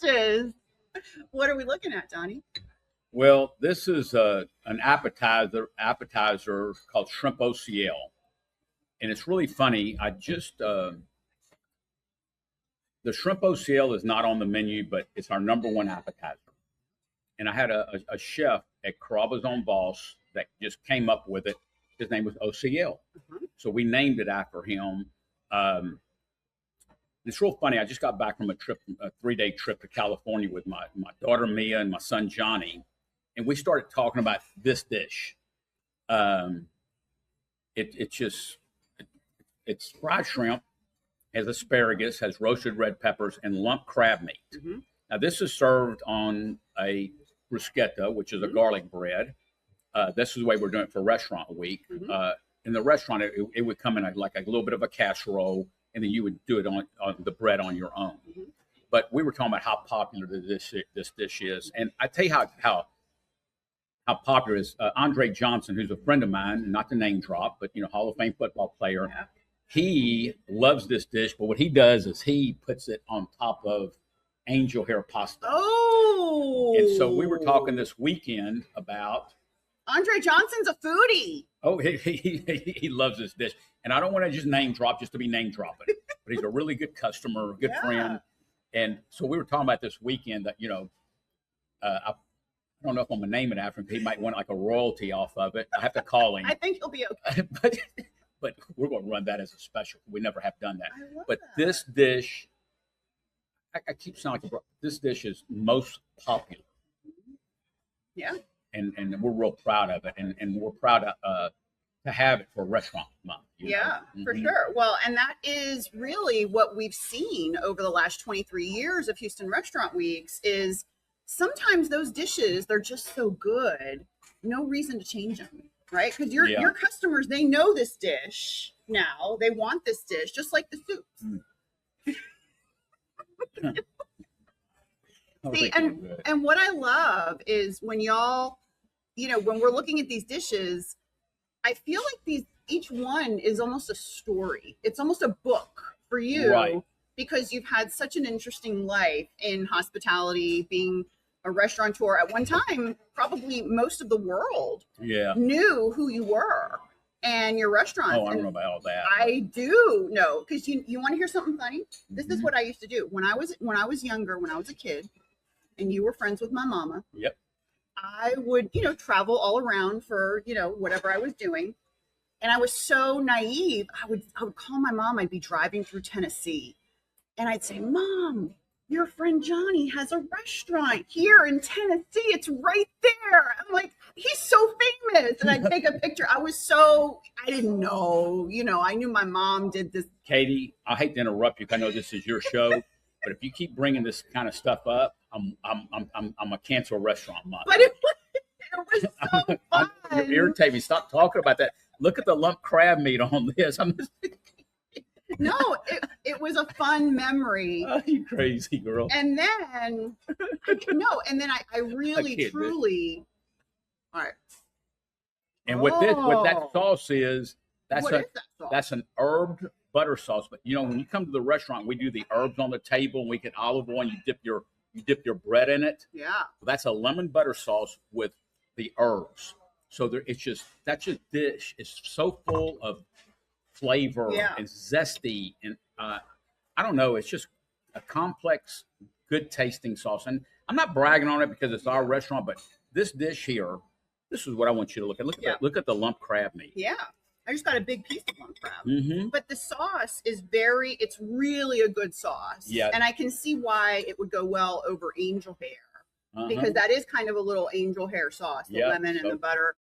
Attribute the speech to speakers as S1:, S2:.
S1: dishes. What are we looking at, Johnny?
S2: Well, this is an appetizer called Shrimp Osiel, and it's really funny. The Shrimp Osiel is not on the menu, but it's our number one appetizer. And I had a chef at Carrabba's Own Boss that just came up with it. His name was Osiel, so we named it after him. It's real funny. I just got back from a 3-day trip to California with my daughter Mia and my son Johnny, and we started talking about this dish. It's fried shrimp, has asparagus, has roasted red peppers, and lump crab meat. Mm-hmm. Now this is served on a bruschetta, which is a garlic bread. This is the way we're doing it for Restaurant Week. Mm-hmm. In the restaurant, it would come in like a little bit of a casserole, and then you would do it on the bread on your own. Mm-hmm. But we were talking about how popular this dish is, and I tell you how popular it is. Andre Johnson, who's a friend of mine, not to name drop, but Hall of Fame football player, he loves this dish. But what he does is he puts it on top of angel hair pasta.
S1: Oh,
S2: and so we were talking this weekend about.
S1: Andre Johnson's a foodie.
S2: Oh, he loves this dish. And I don't want to just name drop just to be name dropping, but he's a really good customer, good friend. And so we were talking about this weekend that, I don't know if I'm going to name it after him. He might want like a royalty off of it. I have to call him.
S1: I think he'll be okay.
S2: but we're going to run that as a special. We never have done that. But this dish, I keep saying like this dish is most popular.
S1: Yeah.
S2: And we're real proud of it, and we're proud to have it for Restaurant Month.
S1: Yeah, for sure. Well, and that is really what we've seen over the last 23 years of Houston Restaurant Weeks is sometimes those dishes, they're just so good, no reason to change them, right? Because your customers, they know this dish now. They want this dish, just like the soups. See, and what I love is when y'all, when we're looking at these dishes, I feel like each one is almost a story. It's almost a book for you, right? Because you've had such an interesting life in hospitality, being a restaurateur. At one time, probably most of the world knew who you were and your restaurant.
S2: Oh, I don't know about all that.
S1: I do know, because you want to hear something funny? This is what I used to do when I was younger, when I was a kid, and you were friends with my mama.
S2: Yep.
S1: I would, travel all around for, whatever I was doing. And I was so naive. I would call my mom. I'd be driving through Tennessee and I'd say, "Mom, your friend Johnny has a restaurant here in Tennessee. It's right there." I'm like, "He's so famous." And I'd take a picture. I didn't know, I knew my mom did this.
S2: Katie, I hate to interrupt you, 'cause I know this is your show, but if you keep bringing this kind of stuff up, I'm a cancel Restaurant Month.
S1: But it was so fun.
S2: You're irritating me. Stop talking about that. Look at the lump crab meat on this.
S1: No, it was a fun memory.
S2: Oh, you crazy girl.
S1: And then, I really, truly, all right.
S2: And what that sauce is,
S1: that's
S2: an herbed butter sauce. But when you come to the restaurant, we do the herbs on the table, and we get olive oil, and you dip your bread in it.
S1: Yeah.
S2: Well, that's a lemon butter sauce with the herbs. So that dish is so full of flavor and zesty, and I don't know, it's just a complex, good tasting sauce. And I'm not bragging on it because it's our restaurant, but this dish here, this is what I want you to look at. Look at the lump crab meat.
S1: Yeah. I just got a big piece of lump crab.
S2: Mm-hmm.
S1: But the sauce is it's really a good sauce.
S2: Yeah.
S1: And I can see why it would go well over angel hair. Because that is kind of a little angel hair sauce, the lemon and the butter.